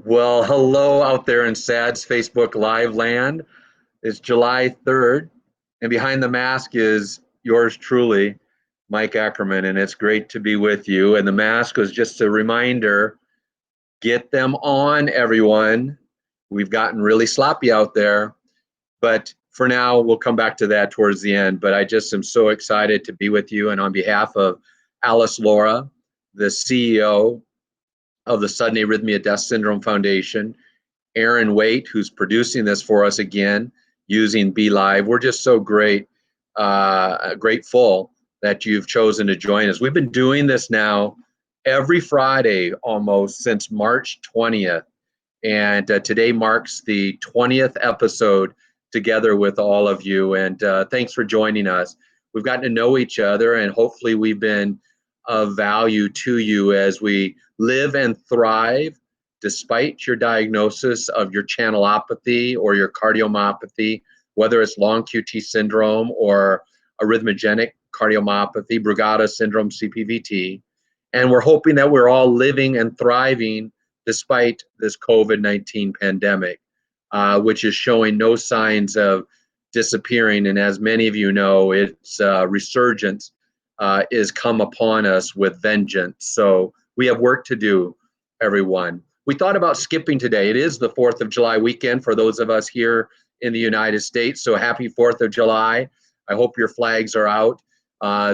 Well, hello out there in SADS Facebook Live land. It's July 3rd, and behind the mask is yours truly, Mike Ackerman, and it's great to be with you. And the mask was just a reminder, get them on, everyone. We've gotten really sloppy out there, but for now, we'll come back to that towards the end. But I just am so excited to be with you. And on behalf of Alice Laura, the CEO of the Sudden Arrhythmia Death Syndrome Foundation, Aaron Waite, who's producing this for us again using Be Live. We're just so grateful that you've chosen to join us. We've been doing this now every Friday almost since March 20th. And today marks the 20th episode together with all of you. And thanks for joining us. We've gotten to know each other, and hopefully we've been of value to you as we live and thrive despite your diagnosis of your channelopathy or your cardiomyopathy, whether it's long QT syndrome or arrhythmogenic cardiomyopathy, Brugada Syndrome, CPVT. And we're hoping that we're all living and thriving despite this COVID-19 pandemic, which is showing no signs of disappearing. And as many of you know, its resurgence is come upon us with vengeance. So we have work to do, everyone. We thought about skipping today. It is the 4th of July weekend for those of us here in the United States. So happy 4th of July. I hope your flags are out.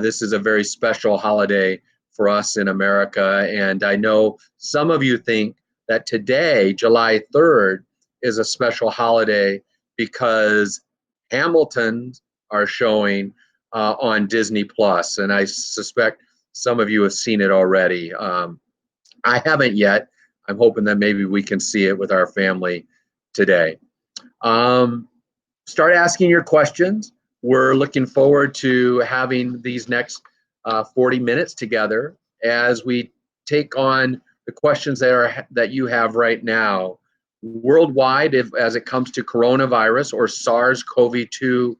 This is a very special holiday for us in America. And I know some of you think that today, July 3rd, is a special holiday because Hamiltons are showing on Disney Plus, and I suspect some of you have seen it already. I haven't yet. I'm hoping that maybe we can see it with our family today. Start asking your questions. We're looking forward to having these next 40 minutes together as we take on the questions that you have right now. Worldwide, as it comes to coronavirus or SARS-CoV-2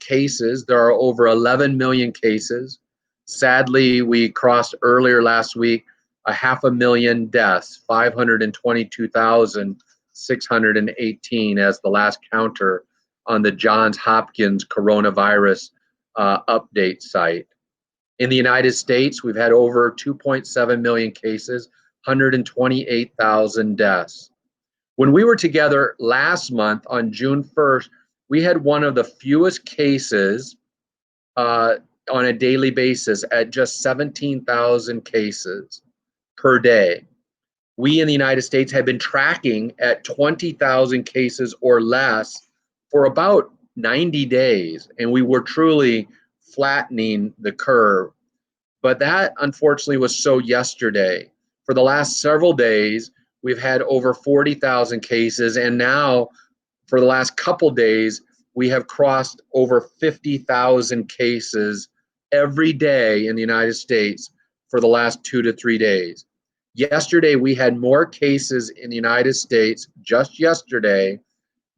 cases, there are over 11 million cases. Sadly, we crossed earlier last week 500,000 deaths, 522,618 as the last counter on the Johns Hopkins coronavirus update site. In the United States, we've had over 2.7 million cases, 128,000 deaths. When we were together last month on June 1st, we had one of the fewest cases on a daily basis at just 17,000 cases per day. We in the United States have been tracking at 20,000 cases or less for about 90 days, and we were truly flattening the curve. But that unfortunately was so yesterday. For the last several days, we've had over 40,000 cases, and now for the last couple days, we have crossed over 50,000 cases every day in the United States for the last 2 to 3 days. Yesterday, we had more cases in the United States, just yesterday,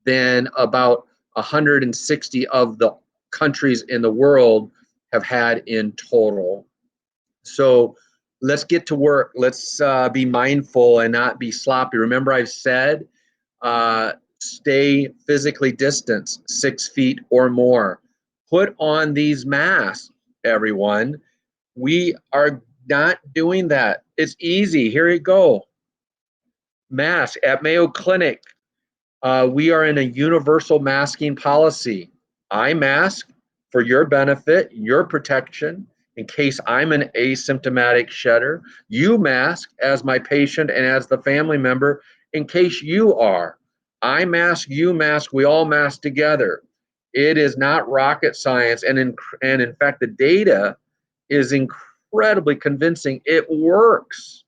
than about 160 of the countries in the world have had in total. So let's get to work. Let's be mindful and not be sloppy. Remember, I've said stay physically distanced 6 feet or more. Put on these masks, everyone. We are not doing that. It's easy. Here you go. Mask at Mayo Clinic. We are in a universal masking policy. I mask for your benefit, your protection, in case I'm an asymptomatic shedder. You mask as my patient and as the family member in case you are. I mask, you mask, we all mask together. It is not rocket science, and in fact, the data is incredibly convincing. It works.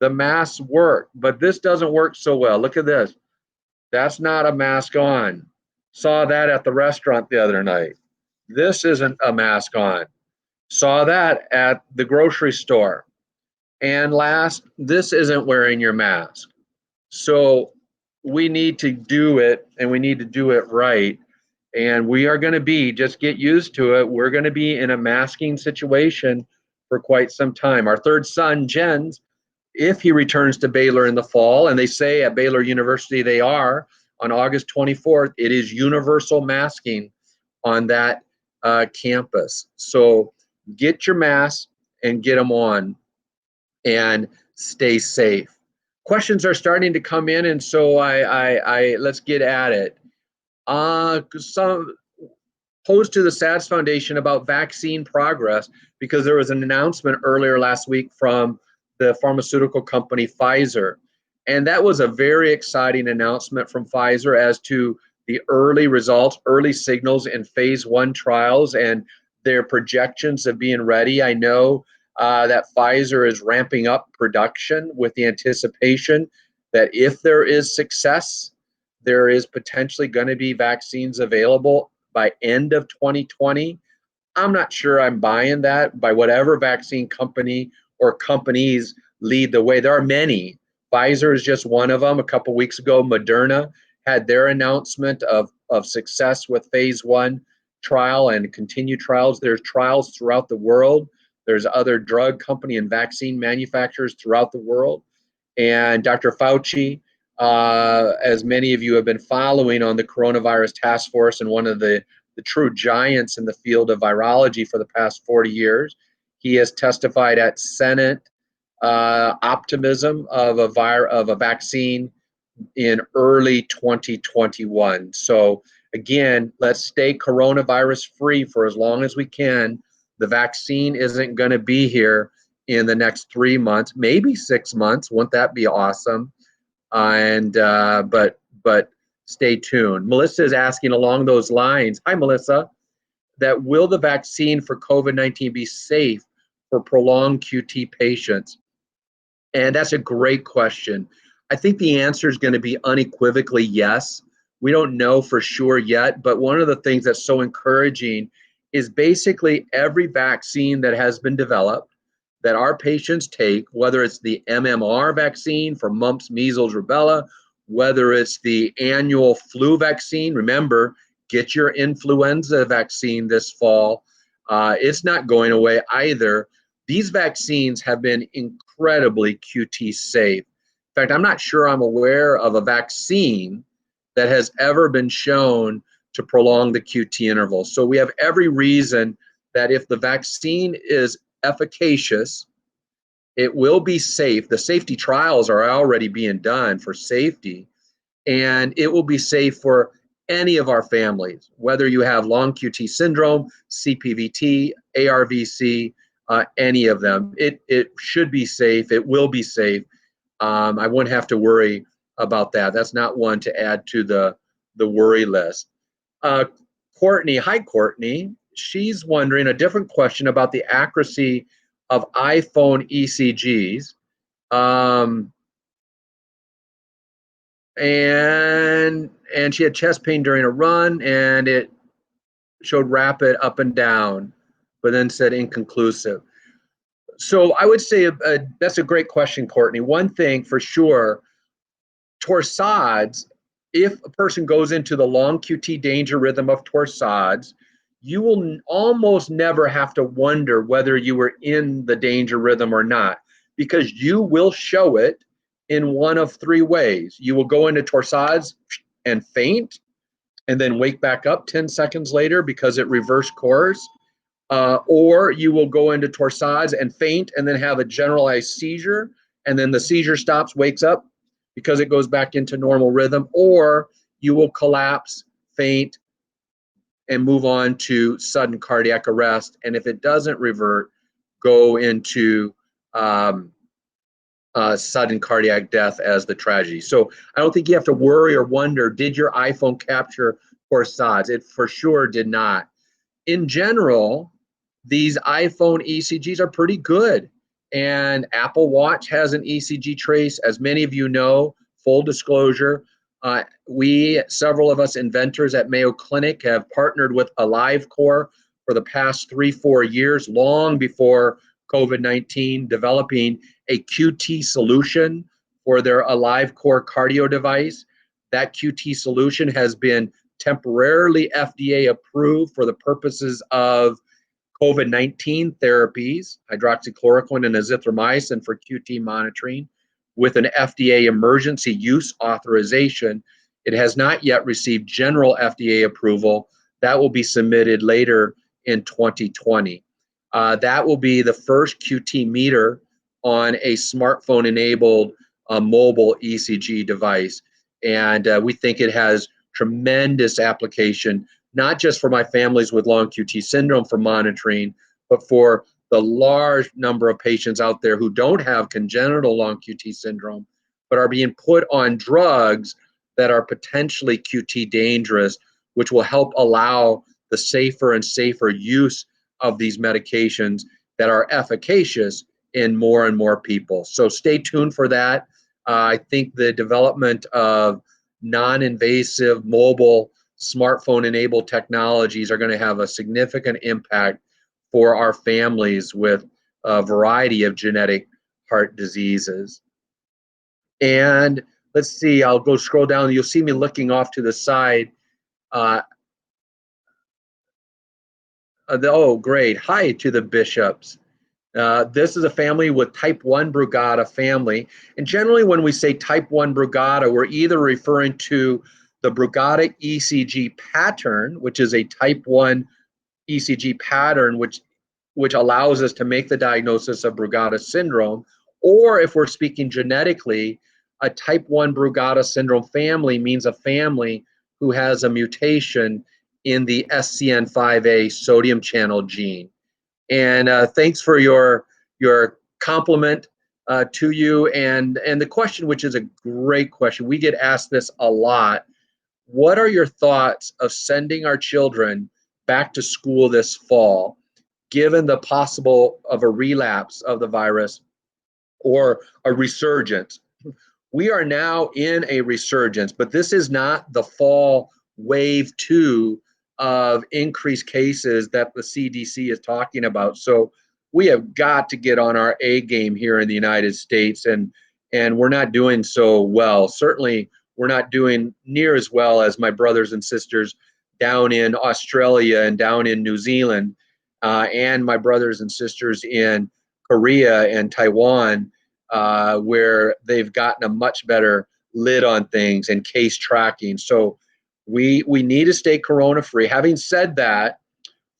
The masks work, but this doesn't work so well. Look at this. That's not a mask on. Saw that at the restaurant the other night. This isn't a mask on. Saw that at the grocery store. And last, this isn't wearing your mask. So we need to do it, and we need to do it right. And we are going to be, just get used to it, we're going to be in a masking situation for quite some time. Our third son, Jens, if he returns to Baylor in the fall, and they say at Baylor University they are, on August 24th, it is universal masking on that campus. So get your masks and get them on and stay safe. Questions are starting to come in, and so I let's get at it. Some posed to the SADS Foundation about vaccine progress, because there was an announcement earlier last week from the pharmaceutical company Pfizer. And that was a very exciting announcement from Pfizer as to the early results, early signals in phase 1 trials and their projections of being ready. I know that Pfizer is ramping up production with the anticipation that if there is success, there is potentially going to be vaccines available by end of 2020. I'm not sure I'm buying that by whatever vaccine company or companies lead the way. There are many. Pfizer is just one of them. A couple of weeks ago, Moderna had their announcement of success with phase 1 trial and continued trials. There's trials throughout the world. There's other drug company and vaccine manufacturers throughout the world. And Dr. Fauci, as many of you have been following on the coronavirus task force and one of the true giants in the field of virology for the past 40 years, he has testified at Senate optimism of a vaccine in early 2021. So again, let's stay coronavirus free for as long as we can. The vaccine isn't going to be here in the next 3 months, maybe 6 months. Wouldn't that be awesome? But stay tuned. Melissa is asking along those lines. Hi, Melissa. That will the vaccine for COVID-19 be safe for prolonged QT patients? And that's a great question. I think the answer is going to be unequivocally yes. We don't know for sure yet, but one of the things that's so encouraging is basically every vaccine that has been developed that our patients take, whether it's the MMR vaccine for mumps, measles, rubella, whether it's the annual flu vaccine. Remember, get your influenza vaccine this fall. It's not going away either. These vaccines have been incredibly QT safe. In fact, I'm not sure I'm aware of a vaccine that has ever been shown to prolong the QT interval. So we have every reason that if the vaccine is efficacious, it will be safe. The safety trials are already being done for safety, and it will be safe for any of our families, whether you have long QT syndrome, CPVT, ARVC, any of them. It should be safe. It will be safe. I wouldn't have to worry about that. That's not one to add to the worry list. Courtney, hi Courtney. She's wondering a different question about the accuracy of iPhone ECGs. And she had chest pain during a run, and it showed rapid up and down, but then said inconclusive. So I would say that's a great question, Courtney. One thing for sure, torsades, if a person goes into the long QT danger rhythm of torsades, you will almost never have to wonder whether you were in the danger rhythm or not, because you will show it in one of 3 ways. You will go into torsades and faint, and then wake back up 10 seconds later because it reversed course. Or you will go into torsades and faint and then have a generalized seizure, and then the seizure stops, wakes up because it goes back into normal rhythm. Or you will collapse, faint, and move on to sudden cardiac arrest. And if it doesn't revert, go into sudden cardiac death as the tragedy. So I don't think you have to worry or wonder, did your iPhone capture torsades? It for sure did not. In general, these iPhone ECGs are pretty good. And Apple Watch has an ECG trace. As many of you know, full disclosure, several of us inventors at Mayo Clinic have partnered with AliveCor for the past 3-4 years, long before COVID-19, developing a QT solution for their AliveCor cardio device. That QT solution has been temporarily FDA approved for the purposes of COVID-19 therapies, hydroxychloroquine and azithromycin for QT monitoring, with an FDA emergency use authorization. It has not yet received general FDA approval. That will be submitted later in 2020. That will be the first QT meter on a smartphone-enabled mobile ECG device. And we think it has tremendous application, not just for my families with long QT syndrome for monitoring, but for the large number of patients out there who don't have congenital long QT syndrome, but are being put on drugs that are potentially QT dangerous, which will help allow the safer and safer use of these medications that are efficacious in more and more people. So stay tuned for that. I think the development of non-invasive mobile smartphone-enabled technologies are going to have a significant impact for our families with a variety of genetic heart diseases. And let's see, I'll go scroll down. You'll see me looking off to the side. Oh, great. Hi to the bishops. This is a family with type 1 Brugada family. And generally when we say type 1 Brugada, we're either referring to the Brugada ECG pattern, which is a type 1 ECG pattern, which allows us to make the diagnosis of Brugada syndrome, or if we're speaking genetically, a type 1 Brugada syndrome family means a family who has a mutation in the SCN5A sodium channel gene. And thanks for your compliment to you. And the question, which is a great question, we get asked this a lot. What are your thoughts of sending our children back to school this fall, given the possible of a relapse of the virus or a resurgence? We are now in a resurgence, but this is not the fall wave 2 of increased cases that the CDC is talking about. So we have got to get on our A game here in the United States, and we're not doing so well. Certainly, we're not doing near as well as my brothers and sisters down in Australia and down in New Zealand, and my brothers and sisters in Korea and Taiwan, where they've gotten a much better lid on things and case tracking. So we need to stay corona free. Having said that,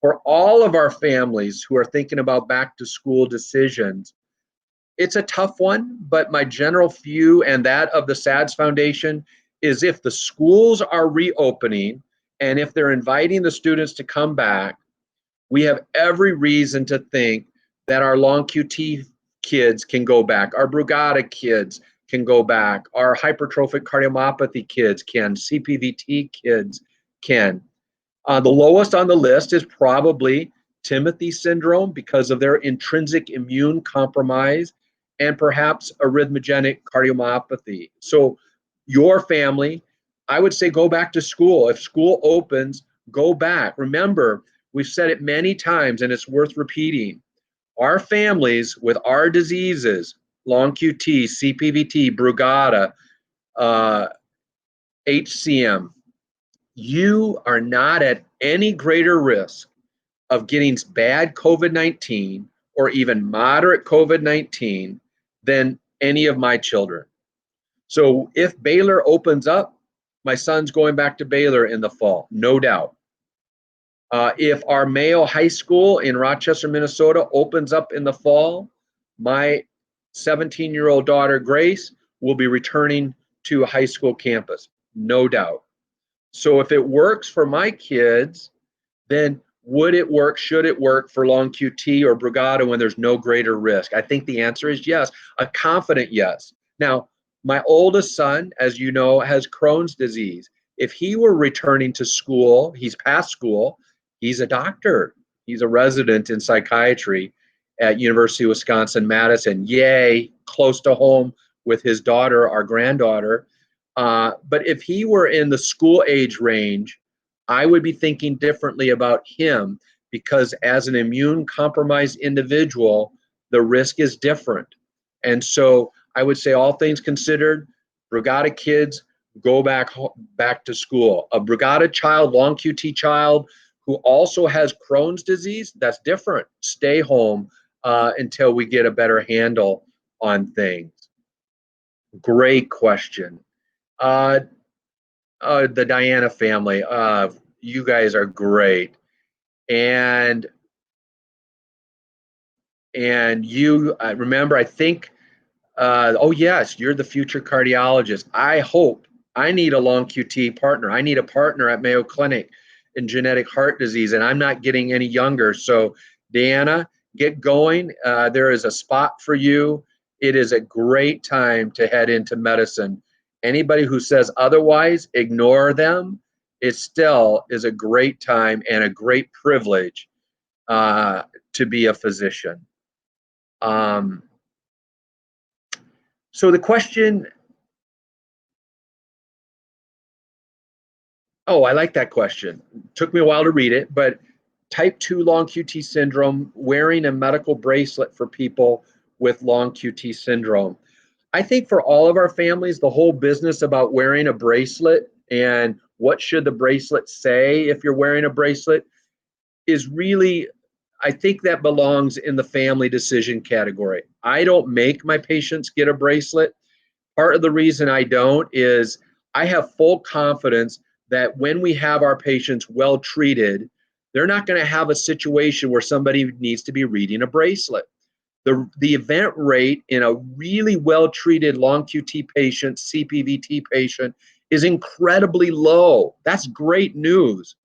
for all of our families who are thinking about back to school decisions, it's a tough one, but my general view and that of the SADS Foundation is if the schools are reopening and if they're inviting the students to come back, we have every reason to think that our long QT kids can go back, our Brugada kids can go back, our hypertrophic cardiomyopathy kids can, CPVT kids can. The lowest on the list is probably Timothy syndrome because of their intrinsic immune compromise and perhaps arrhythmogenic cardiomyopathy. So your family, I would say go back to school. If school opens, go back. Remember, we've said it many times and it's worth repeating. Our families with our diseases, long QT, CPVT, Brugada, HCM, you are not at any greater risk of getting bad COVID-19 or even moderate COVID-19 than any of my children. So if Baylor opens up, my son's going back to Baylor in the fall, no doubt. If our Mayo High School in Rochester, Minnesota opens up in the fall, my 17-year-old daughter, Grace, will be returning to a high school campus, no doubt. So if it works for my kids, then would it work, should it work for long QT or Brugada when there's no greater risk? I think the answer is yes, a confident yes. Now, my oldest son, as you know, has Crohn's disease. If he were returning to school, he's past school, he's a doctor. He's a resident in psychiatry at University of Wisconsin-Madison. Yay, close to home with his daughter, our granddaughter. But if he were in the school age range, I would be thinking differently about him because as an immune compromised individual, the risk is different. And so I would say all things considered, Brugada kids, go back to school. A Brugada child, long QT child who also has Crohn's disease, that's different. Stay home until we get a better handle on things. Great question. The Diana family, you guys are great. And you remember, I think, oh yes, you're the future cardiologist. I hope. I need a long QT partner. I need a partner at Mayo Clinic in genetic heart disease, and I'm not getting any younger. So Diana, get going. There is a spot for you. It is a great time to head into medicine. Anybody who says otherwise, ignore them. It still is a great time and a great privilege to be a physician. So the question, oh, I like that question. Took me a while to read it, but type 2 long QT syndrome, wearing a medical bracelet for people with long QT syndrome. I think for all of our families, the whole business about wearing a bracelet and what should the bracelet say if you're wearing a bracelet is really, I think that belongs in the family decision category. I don't make my patients get a bracelet. Part of the reason I don't is I have full confidence that when we have our patients well treated, they're not going to have a situation where somebody needs to be reading a bracelet. The event rate in a really well treated long QT patient, CPVT patient, is incredibly low. That's great news.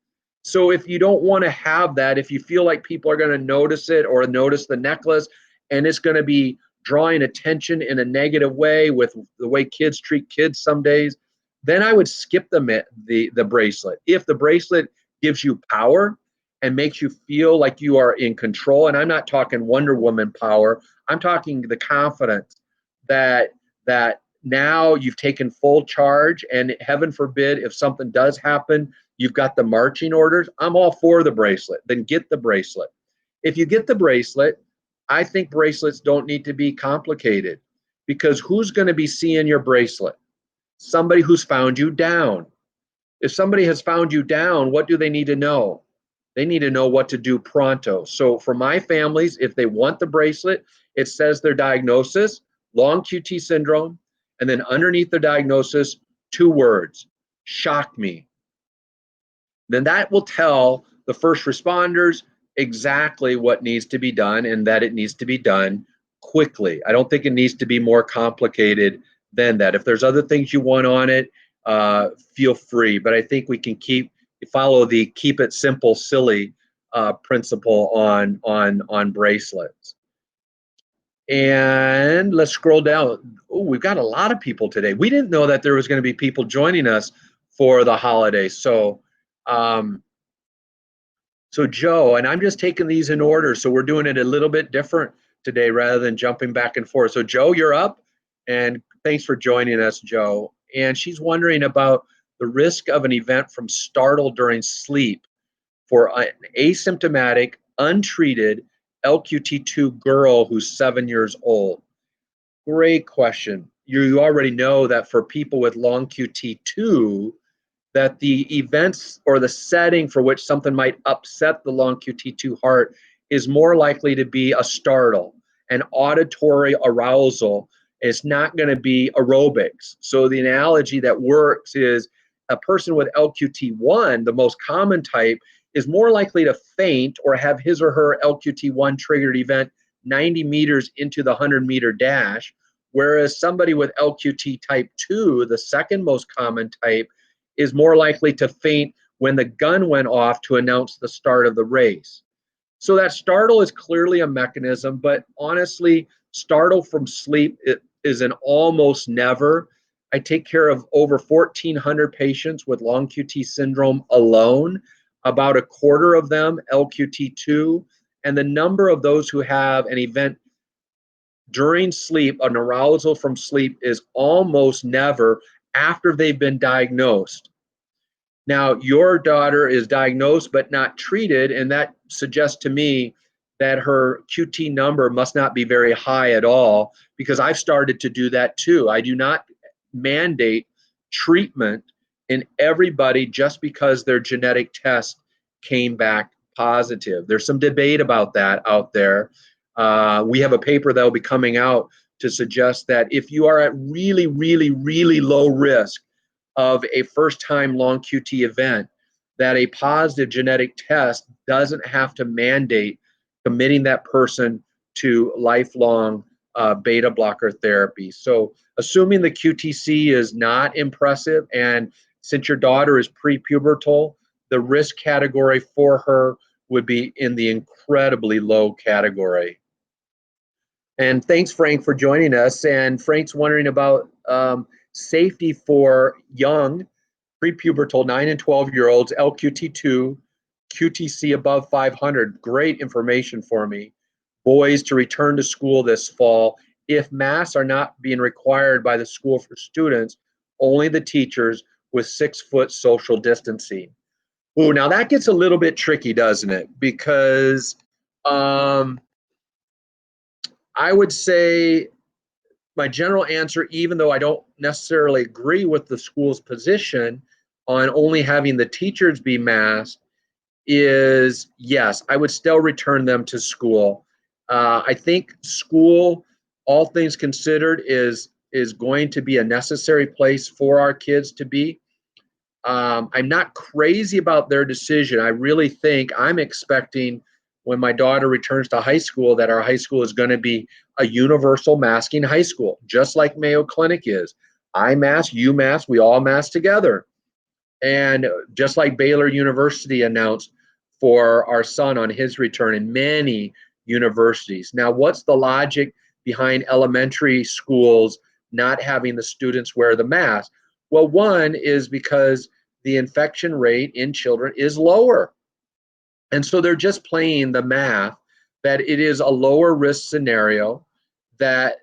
So if you don't want to have that, if you feel like people are going to notice it or notice the necklace and it's going to be drawing attention in a negative way with the way kids treat kids some days, then I would skip the bracelet. If the bracelet gives you power and makes you feel like you are in control, and I'm not talking Wonder Woman power, I'm talking the confidence that now you've taken full charge, and heaven forbid if something does happen, you've got the marching orders. I'm all for the bracelet. Then get the bracelet. If you get the bracelet, I think bracelets don't need to be complicated, because who's going to be seeing your bracelet? Somebody who's found you down. If somebody has found you down, what do they need to know? They need to know what to do pronto. So for my families, if they want the bracelet, it says their diagnosis, long QT syndrome, and then underneath the diagnosis, 2 words, shock me. Then that will tell the first responders exactly what needs to be done, and that it needs to be done quickly. I don't think it needs to be more complicated than that. If there's other things you want on it, feel free. But I think we can follow the keep it simple, silly principle on bracelets. And let's scroll down. Oh, we've got a lot of people today. We didn't know that there was going to be people joining us for the holidays. So Joe, and I'm just taking these in order, so we're doing it a little bit different today rather than jumping back and forth. So Joe, you're up, and thanks for joining us, Joe. And she's wondering about the risk of an event from startle during sleep for an asymptomatic, untreated LQT2 girl who's 7 years old. Great question. You already know that for people with long QT2, that the events or the setting for which something might upset the long QT2 heart is more likely to be a startle, an auditory arousal. It's not going to be aerobics. So the analogy that works is a person with LQT1, the most common type, is more likely to faint or have his or her LQT1 triggered event 90 meters into the 100-meter dash, whereas somebody with LQT type 2, the second most common type, is more likely to faint when the gun went off to announce the start of the race. So that startle is clearly a mechanism, but honestly, startle from sleep is an almost never. I take care of over 1,400 patients with long QT syndrome alone, about a quarter of them LQT2, and the number of those who have an event during sleep, an arousal from sleep, is almost never after they've been diagnosed. Now, your daughter is diagnosed but not treated, and that suggests to me that her QT number must not be very high at all, because I've started to do that too. I do not mandate treatment in everybody just because their genetic test came back positive. There's some debate about that out there. We have a paper that will be coming out to suggest that if you are at really, really, really low risk of a first-time long QT event, that a positive genetic test doesn't have to mandate committing that person to lifelong beta blocker therapy. So assuming the QTC is not impressive, and since your daughter is pre-pubertal, the risk category for her would be in the incredibly low category. And thanks, Frank, for joining us. And Frank's wondering about safety for young pre-pubertal 9 and 12-year-olds, LQT2, QTC above 500. Great information for me. Boys to return to school this fall. If masks are not being required by the school for students, only the teachers with 6-foot social distancing. Ooh, now that gets a little bit tricky, doesn't it? Because I would say my general answer, even though I don't necessarily agree with the school's position on only having the teachers be masked, is yes, I would still return them to school. I think school, all things considered, is going to be a necessary place for our kids to be. I'm not crazy about their decision. I really think I'm expecting when my daughter returns to high school that our high school is going to be a universal masking high school, just like Mayo Clinic is. I mask, you mask, we all mask together. And just like Baylor University announced for our son on his return, and many universities. Now, what's the logic behind elementary schools not having the students wear the mask? Well, one is because the infection rate in children is lower. And so they're just playing the math that it is a lower risk scenario, that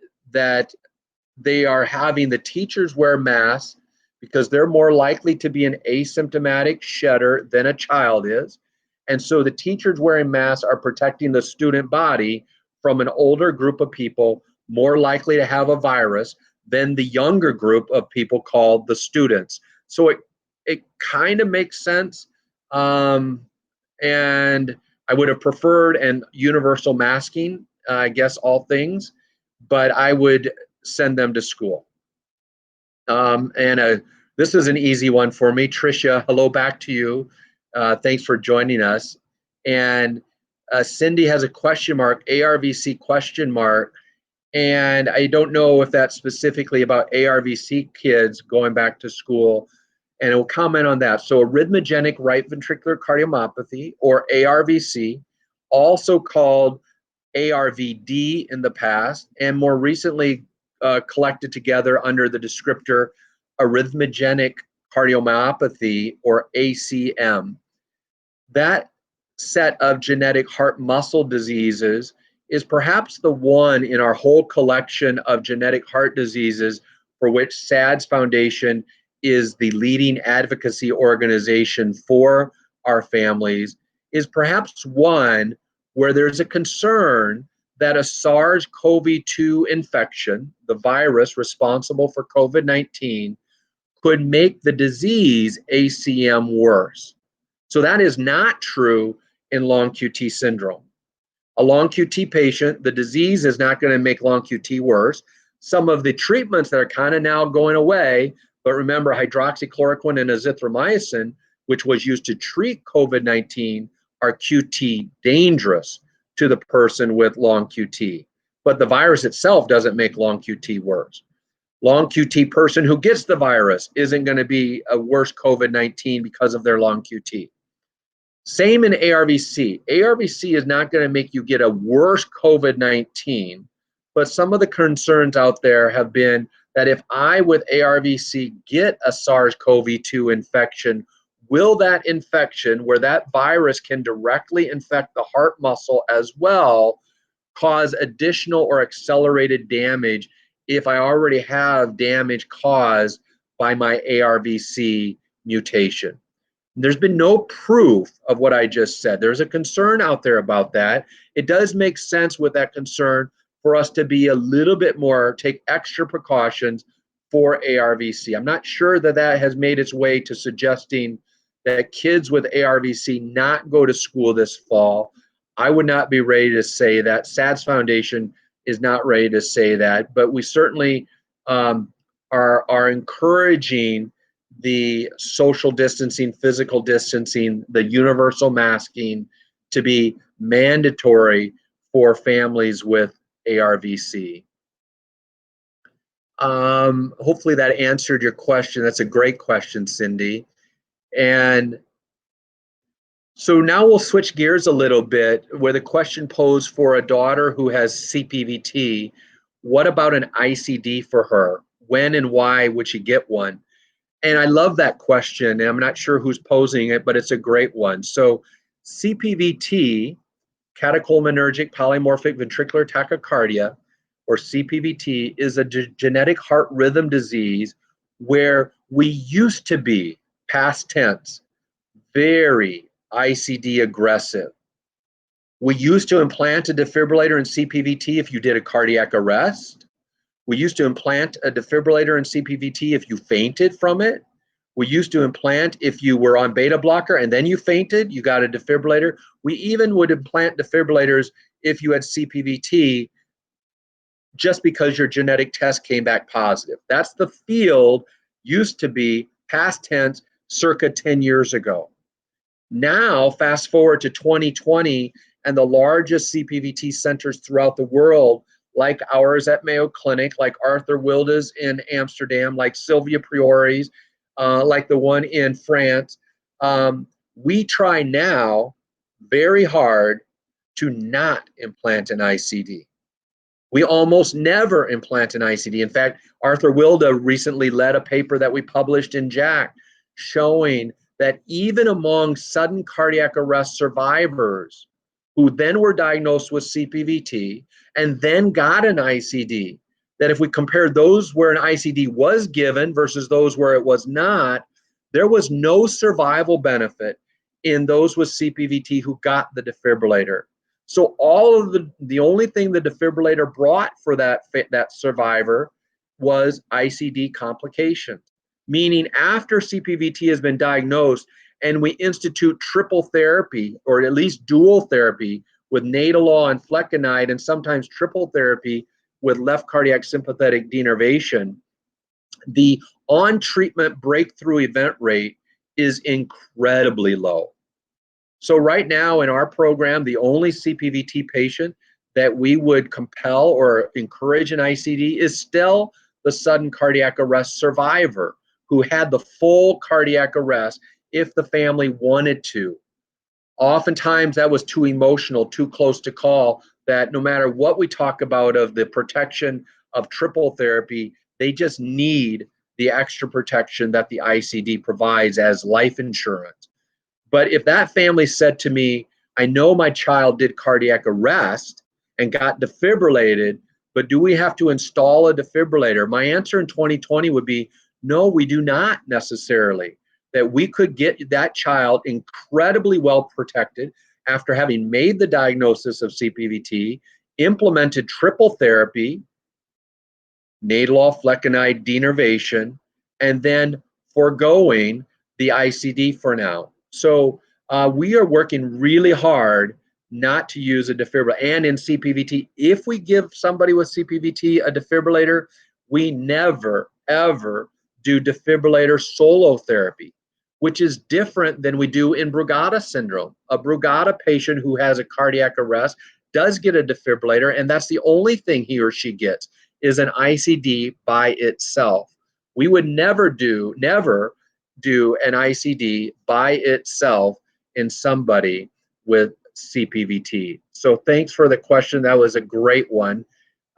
they are having the teachers wear masks because they're more likely to be an asymptomatic shedder than a child is. And so the teachers wearing masks are protecting the student body from an older group of people more likely to have a virus than the younger group of people called the students. So it kind of makes sense. And I would have preferred an universal masking, I guess, all things, but I would send them to school. This is an easy one for me. Tricia, hello back to you. Thanks for joining us. And Cindy has a question mark, ARVC question mark. And I don't know if that's specifically about ARVC kids going back to school. And it will comment on that. So arrhythmogenic right ventricular cardiomyopathy, or ARVC, also called ARVD in the past, and more recently collected together under the descriptor arrhythmogenic cardiomyopathy, or ACM. That set of genetic heart muscle diseases is perhaps the one in our whole collection of genetic heart diseases for which SADS Foundation is the leading advocacy organization for our families, is perhaps one where there's a concern that a SARS-CoV-2 infection, the virus responsible for COVID-19, could make the disease ACM worse. So that is not true in long QT syndrome. A long QT patient, the disease is not going to make long QT worse. Some of the treatments that are kind of now going away, but remember hydroxychloroquine and azithromycin, which was used to treat COVID-19, are QT dangerous to the person with long QT. But the virus itself doesn't make long QT worse. Long QT person who gets the virus isn't going to be a worse COVID-19 because of their long QT. Same in ARVC. ARVC is not going to make you get a worse COVID-19, but some of the concerns out there have been that if I, with ARVC, get a SARS-CoV-2 infection, will that infection, where that virus can directly infect the heart muscle as well, cause additional or accelerated damage if I already have damage caused by my ARVC mutation? There's been no proof of what I just said. There's a concern out there about that. It does make sense with that concern for us to be a little bit more, take extra precautions for ARVC. I'm not sure that that has made its way to suggesting that kids with ARVC not go to school this fall. I would not be ready to say that. SADS Foundation is not ready to say that, but we certainly are encouraging the social distancing, physical distancing, the universal masking to be mandatory for families with ARVC. Hopefully that answered your question. That's a great question, Cindy. And so now we'll switch gears a little bit with a question posed for a daughter who has CPVT. What about an ICD for her? When and why would she get one? And I love that question. And I'm not sure who's posing it, but it's a great one. So CPVT, catecholaminergic polymorphic ventricular tachycardia, or CPVT, is a genetic heart rhythm disease where we used to be, past tense, very ICD aggressive. We used to implant a defibrillator in CPVT if you did a cardiac arrest. We used to implant a defibrillator in CPVT if you fainted from it. We used to implant if you were on beta blocker and then you fainted, you got a defibrillator. We even would implant defibrillators if you had CPVT just because your genetic test came back positive. That's the field used to be, past tense, circa 10 years ago. Now, fast forward to 2020, and the largest CPVT centers throughout the world, like ours at Mayo Clinic, like Arthur Wilde's in Amsterdam, like Sylvia Priori's, like the one in France, we try now very hard to not implant an ICD. We almost never implant an ICD. In fact, Arthur Wilde recently led a paper that we published in JACC showing that even among sudden cardiac arrest survivors who then were diagnosed with CPVT and then got an ICD, that if we compared those where an ICD was given versus those where it was not, there was no survival benefit in those with CPVT who got the defibrillator. So all of the only thing the defibrillator brought for that survivor was ICD complications, meaning after CPVT has been diagnosed and we institute triple therapy or at least dual therapy with nadolol and flecainide and sometimes triple therapy with left cardiac sympathetic denervation, the on-treatment breakthrough event rate is incredibly low. So right now in our program, the only CPVT patient that we would compel or encourage an ICD is still the sudden cardiac arrest survivor who had the full cardiac arrest if the family wanted to. Oftentimes that was too emotional, too close to call, that no matter what we talk about of the protection of triple therapy, they just need the extra protection that the ICD provides as life insurance. But if that family said to me, I know my child did cardiac arrest and got defibrillated, but do we have to install a defibrillator? My answer in 2020 would be, no, we do not necessarily. That we could get that child incredibly well protected after having made the diagnosis of CPVT, implemented triple therapy, nadolol, flecainide, denervation, and then foregoing the ICD for now. So we are working really hard not to use a defibrillator. And in CPVT, if we give somebody with CPVT a defibrillator, we never, ever do defibrillator solo therapy, which is different than we do in Brugada syndrome. A Brugada patient who has a cardiac arrest does get a defibrillator, and that's the only thing he or she gets is an ICD by itself. We would never do an ICD by itself in somebody with CPVT. So thanks for the question. That was a great one.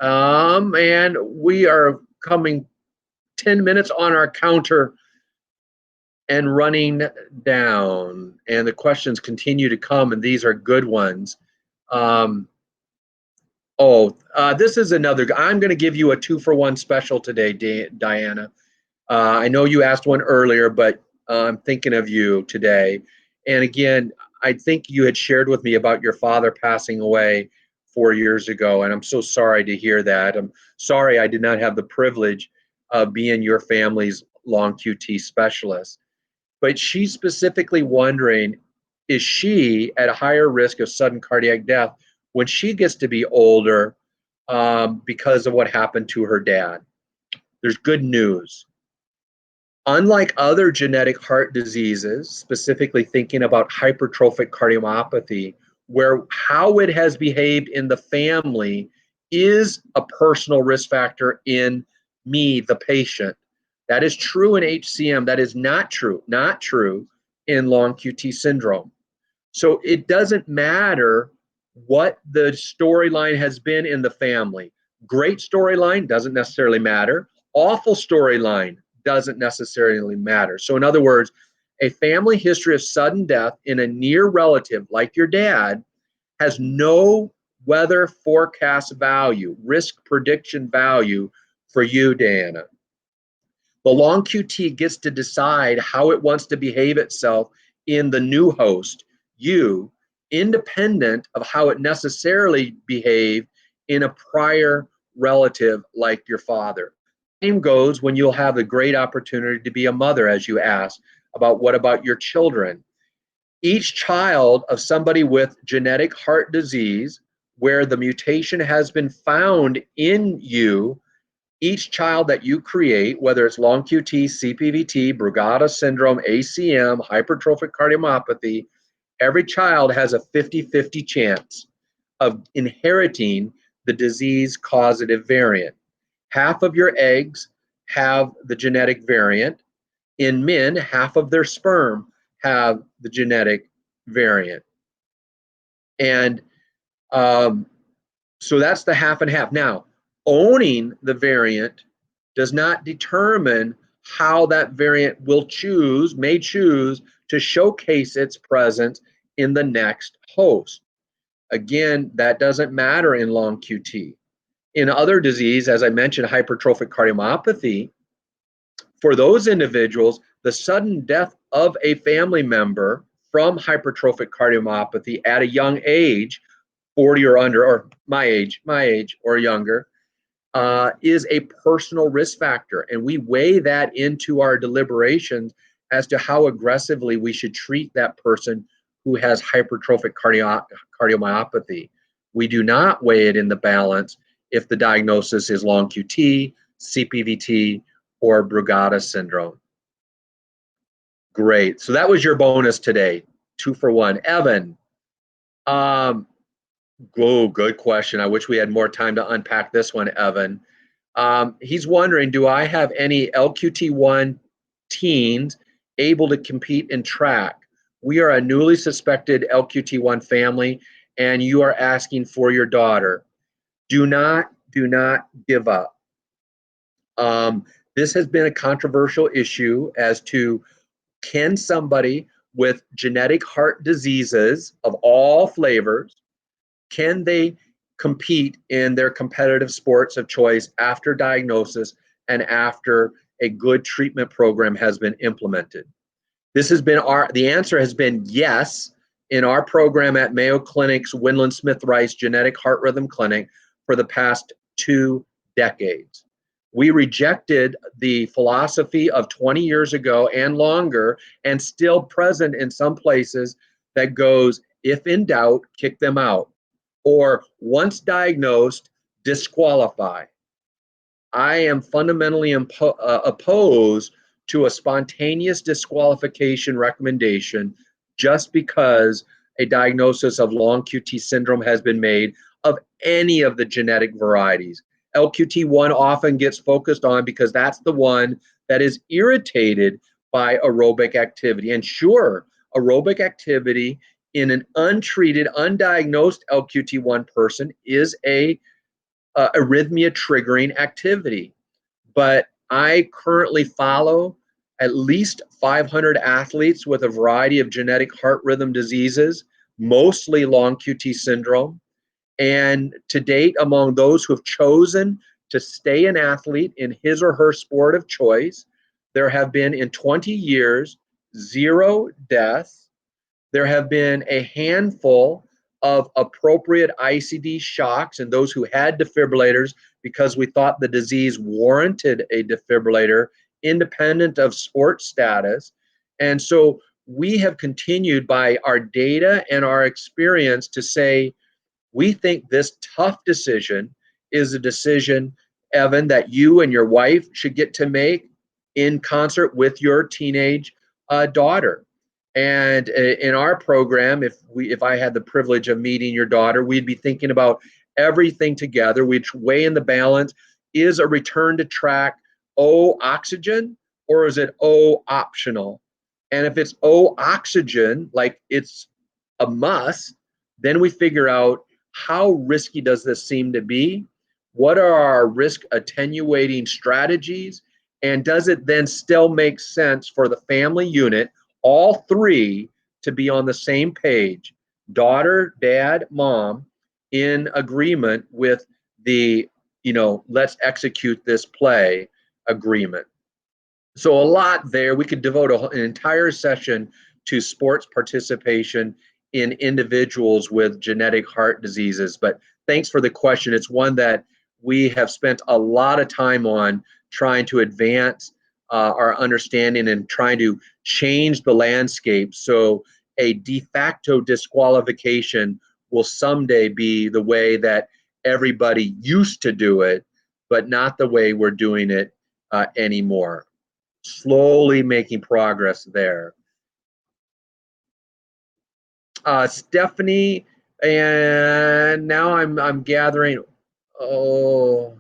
And we are coming 10 minutes on our counter and running down. And the questions continue to come, and these are good ones. This is another. I'm going to give you a 2-for-1 special today, Diana. I know you asked one earlier, but I'm thinking of you today. And again, I think you had shared with me about your father passing away 4 years ago, and I'm so sorry to hear that. I'm sorry I did not have the privilege of being your family's long QT specialist. But she's specifically wondering, is she at a higher risk of sudden cardiac death when she gets to be older because of what happened to her dad? There's good news. Unlike other genetic heart diseases, specifically thinking about hypertrophic cardiomyopathy, where how it has behaved in the family is a personal risk factor in me, the patient. That is true in HCM. That is not true in long QT syndrome. So it doesn't matter what the storyline has been in the family. Great storyline doesn't necessarily matter. Awful storyline doesn't necessarily matter. So in other words, a family history of sudden death in a near relative like your dad has no weather forecast value, risk prediction value for you, Diana. The long QT gets to decide how it wants to behave itself in the new host, you, independent of how it necessarily behaved in a prior relative like your father. Same goes when you'll have the great opportunity to be a mother, as you asked about what about your children. Each child of somebody with genetic heart disease, where the mutation has been found in you, each child that you create, whether it's long QT, CPVT, Brugada Syndrome, ACM, hypertrophic cardiomyopathy, every child has a 50-50 chance of inheriting the disease causative variant. Half of your eggs have the genetic variant. In men, half of their sperm have the genetic variant. And so that's the half and half. Now, owning the variant does not determine how that variant may choose to showcase its presence in the next host. Again, that doesn't matter in long QT. In other disease, as I mentioned, hypertrophic cardiomyopathy, for those individuals, the sudden death of a family member from hypertrophic cardiomyopathy at a young age, 40 or under, or my age or younger, is a personal risk factor. And we weigh that into our deliberations as to how aggressively we should treat that person who has hypertrophic cardiomyopathy. We do not weigh it in the balance if the diagnosis is long QT, CPVT, or Brugada syndrome. Great. So that was your bonus today. 2 for 1. Evan, good question. I wish we had more time to unpack this one, Evan. He's wondering, do I have any LQT1 teens able to compete in track? We are a newly suspected LQT1 family, and you are asking for your daughter. Do not give up. This has been a controversial issue as to, can somebody with genetic heart diseases of all flavors, can they compete in their competitive sports of choice after diagnosis and after a good treatment program has been implemented? This has been the answer has been yes in our program at Mayo Clinic's Windland Smith Rice Genetic Heart Rhythm Clinic for the past 2 decades. We rejected the philosophy of 20 years ago and longer, and still present in some places, that goes, if in doubt, kick them out, or once diagnosed, disqualify. I am fundamentally opposed to a spontaneous disqualification recommendation just because a diagnosis of long QT syndrome has been made of any of the genetic varieties. LQT1 often gets focused on because that's the one that is irritated by aerobic activity. And sure, aerobic activity in an untreated, undiagnosed LQT1 person is a arrhythmia triggering activity. But I currently follow at least 500 athletes with a variety of genetic heart rhythm diseases, mostly long QT syndrome. And to date, among those who have chosen to stay an athlete in his or her sport of choice, there have been in 20 years 0 deaths. There have been a handful of appropriate ICD shocks in those who had defibrillators because we thought the disease warranted a defibrillator independent of sport status. And so we have continued by our data and our experience to say, we think this tough decision is a decision, Evan, that you and your wife should get to make in concert with your teenage daughter. And in our program, if I had the privilege of meeting your daughter, we'd be thinking about everything together. We'd weigh in the balance. Is a return to track O oxygen, or is it O optional? And if it's O oxygen, like it's a must, then we figure out, how risky does this seem to be? What are our risk attenuating strategies? And does it then still make sense for the family unit, all three, to be on the same page, daughter, dad, mom, in agreement with the, let's execute this play agreement? So a lot there. We could devote an entire session to sports participation in individuals with genetic heart diseases. But thanks for the question. It's one that we have spent a lot of time on, trying to advance our understanding and trying to change the landscape so a de facto disqualification will someday be the way that everybody used to do it, but not the way we're doing it anymore. Slowly making progress there. Stephanie, and now I'm gathering. Oh,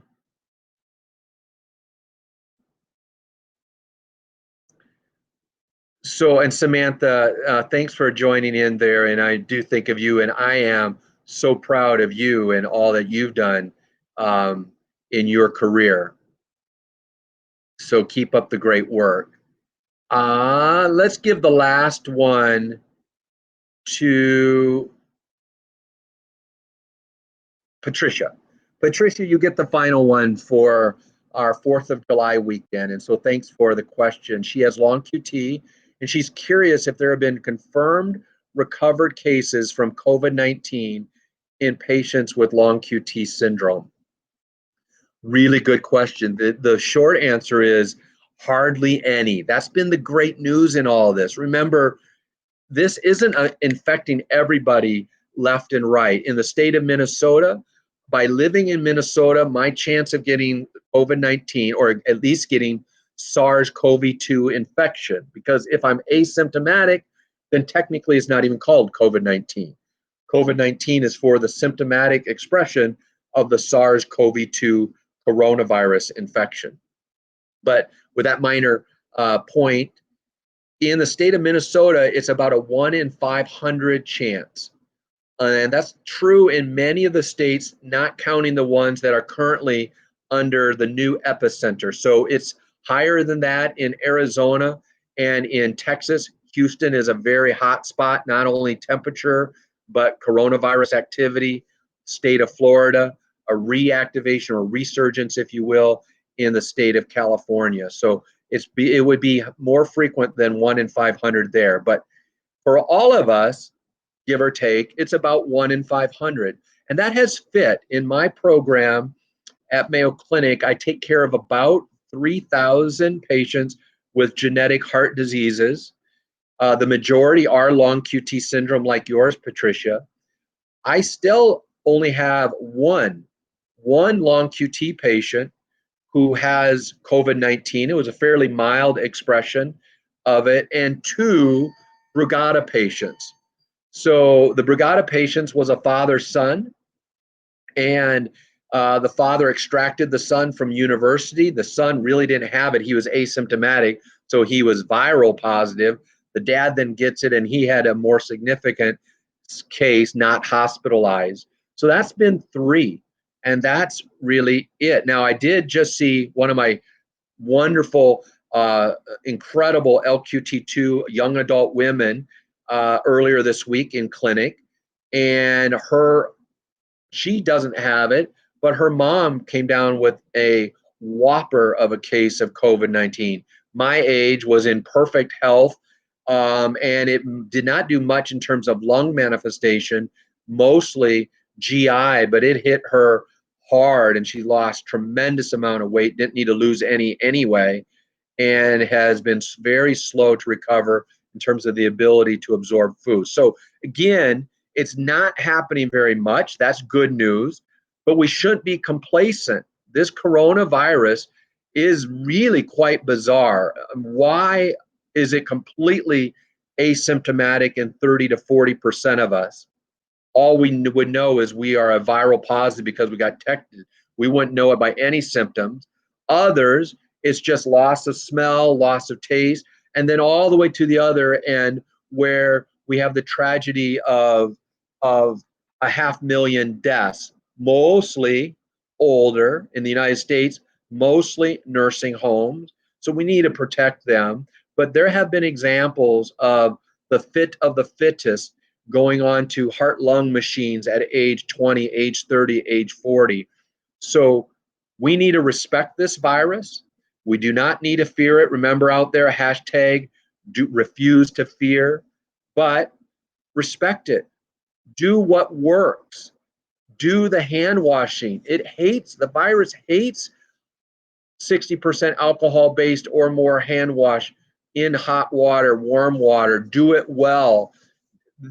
so, and Samantha, thanks for joining in there. And I do think of you, and I am so proud of you and all that you've done in your career. So keep up the great work. Let's give the last one to Patricia. Patricia, you get the final one for our 4th of July weekend. And so thanks for the question. She has long QT, and she's curious if there have been confirmed recovered cases from COVID-19 in patients with long QT syndrome. Really good question. The short answer is hardly any. That's been the great news in all this. Remember, this isn't infecting everybody left and right. In the state of Minnesota, by living in Minnesota, my chance of getting COVID-19, or at least getting SARS-CoV-2 infection, because if I'm asymptomatic, then technically it's not even called COVID-19. COVID-19 is for the symptomatic expression of the SARS-CoV-2 coronavirus infection. But with that minor point, in the state of Minnesota, it's about a 1 in 500 chance. And that's true in many of the states, not counting the ones that are currently under the new epicenter. So it's higher than that in Arizona and in Texas. Houston is a very hot spot, not only temperature, but coronavirus activity. State of Florida, a reactivation or resurgence, if you will, in the state of California. So it would be more frequent than 1 in 500 there. But for all of us, give or take, it's about 1 in 500. And that has fit in my program at Mayo Clinic. I take care of about 3,000 patients with genetic heart diseases. The majority are long QT syndrome like yours, Patricia. I still only have one long QT patient who has COVID-19. It was a fairly mild expression of it, and 2 Brugada patients. So the Brugada patients was a father-son, and the father extracted the son from university. The son really didn't have it. He was asymptomatic, so he was viral positive. The dad then gets it, and he had a more significant case, not hospitalized. So that's been 3. And that's really it. Now, I did just see one of my wonderful, incredible LQT2 young adult women earlier this week in clinic. And she doesn't have it, but her mom came down with a whopper of a case of COVID-19. My age, was in perfect health, and it did not do much in terms of lung manifestation, mostly GI, but it hit her hard, and she lost tremendous amount of weight, didn't need to lose any anyway. and has been very slow to recover in terms of the ability to absorb food. So again, it's not happening very much. That's good news, but we shouldn't be complacent. This coronavirus is really quite bizarre. Why is it completely asymptomatic in 30 to 40% of us? All we would know is we are a viral positive because we got tested. We wouldn't know it by any symptoms. Others, it's just loss of smell, loss of taste, and then all the way to the other end where we have the tragedy of 500,000 deaths, mostly older in the United States, mostly nursing homes. So we need to protect them. But there have been examples of the fit of the fittest going on to heart-lung machines at age 20, age 30, age 40. So we need to respect this virus. We do not need to fear it. Remember out there, hashtag refuse to fear, but respect it. Do what works. Do the hand washing. The virus hates 60% alcohol-based or more hand wash in hot water, warm water. Do it well.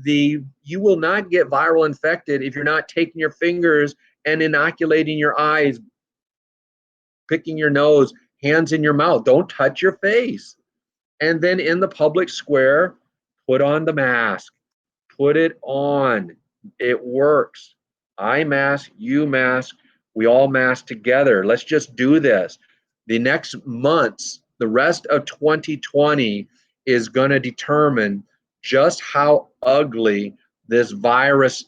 You will not get viral infected if you're not taking your fingers and inoculating your eyes, picking your nose, hands in your mouth. Don't touch your face. And then in the public square, put on the mask. Put it on. It works. I mask, you mask, we all mask together. Let's just do this. The next months, the rest of 2020 is going to determine just how ugly this virus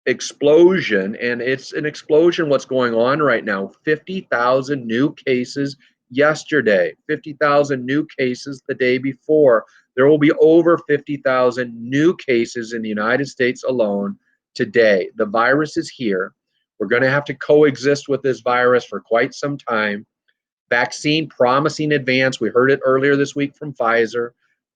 explosion, and it's an explosion what's going on right now. 50,000 new cases yesterday, 50,000 new cases the day before. There will be over 50,000 new cases in the United States alone today. The virus is here. We're going to have to coexist with this virus for quite some time. Vaccine promising advance. We heard it earlier this week from Pfizer.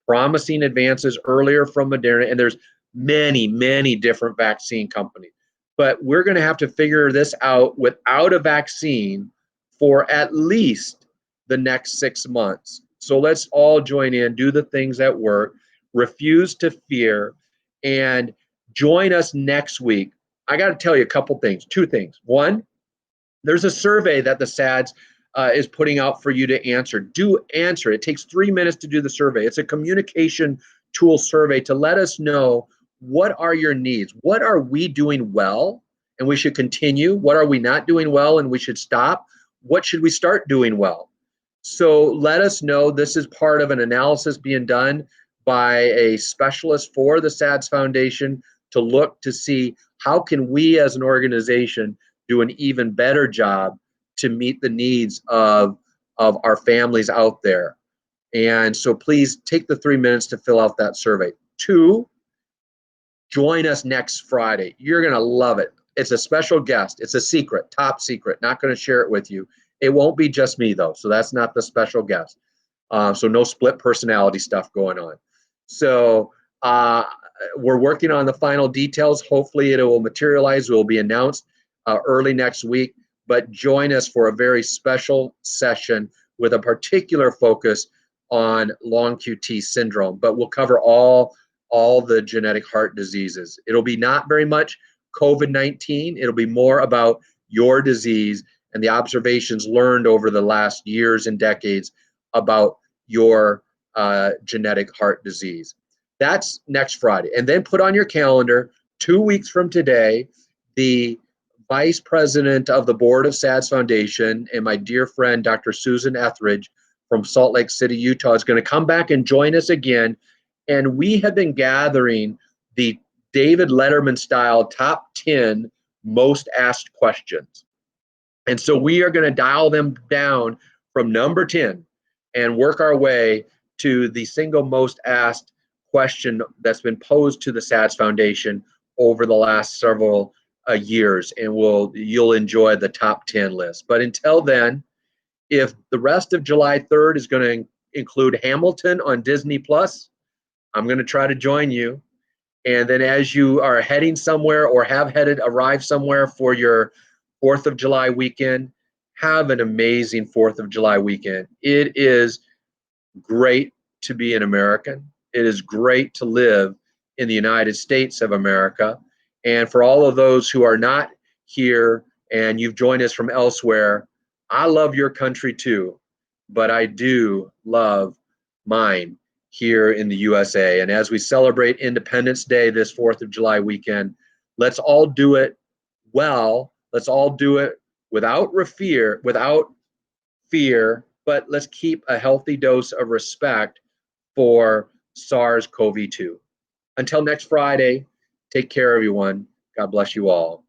Promising advances earlier from Moderna. And there's many, many different vaccine companies. But we're going to have to figure this out without a vaccine for at least the next 6 months. So let's all join in, do the things that work, refuse to fear, and join us next week. I got to tell you a couple things, 2 things. One, there's a survey that the SADS is putting out for you to answer. Do answer. It takes 3 minutes to do the survey. It's a communication tool survey to let us know what are your needs. What are we doing well and we should continue? What are we not doing well and we should stop? What should we start doing well? So let us know. This is part of an analysis being done by a specialist for the SADS Foundation to look to see how can we as an organization do an even better job to meet the needs of our families out there. And so please take the 3 minutes to fill out that survey. 2, join us next Friday. You're going to love it. It's a special guest. It's a secret, top secret. Not going to share it with you. It won't be just me, though, so that's not the special guest. So no split personality stuff going on. So we're working on the final details. Hopefully it will materialize. It will be announced early next week. But join us for a very special session with a particular focus on long QT syndrome. But we'll cover all the genetic heart diseases. It'll be not very much COVID-19. It'll be more about your disease and the observations learned over the last years and decades about your genetic heart disease. That's next Friday. And then put on your calendar, 2 weeks from today, the Vice President of the Board of SADS Foundation and my dear friend, Dr. Susan Etheridge from Salt Lake City, Utah, is going to come back and join us again. And we have been gathering the David Letterman style top 10 most asked questions. And so we are going to dial them down from number 10 and work our way to the single most asked question that's been posed to the SADS Foundation over the last several years, and you'll enjoy the top 10 list. But until then, if the rest of July 3rd is going to include Hamilton on Disney Plus, I'm going to try to join you. And then as you are heading somewhere or have arrived somewhere for your 4th of July weekend, Have an amazing 4th of July weekend. It is great to be an American. It is great to live in the United States of America. And for all of those who are not here and you've joined us from elsewhere, I love your country too, but I do love mine here in the USA. And as we celebrate Independence Day this 4th of July weekend, let's all do it well. Let's all do it without fear, but let's keep a healthy dose of respect for SARS-CoV-2. Until next Friday, take care, everyone. God bless you all.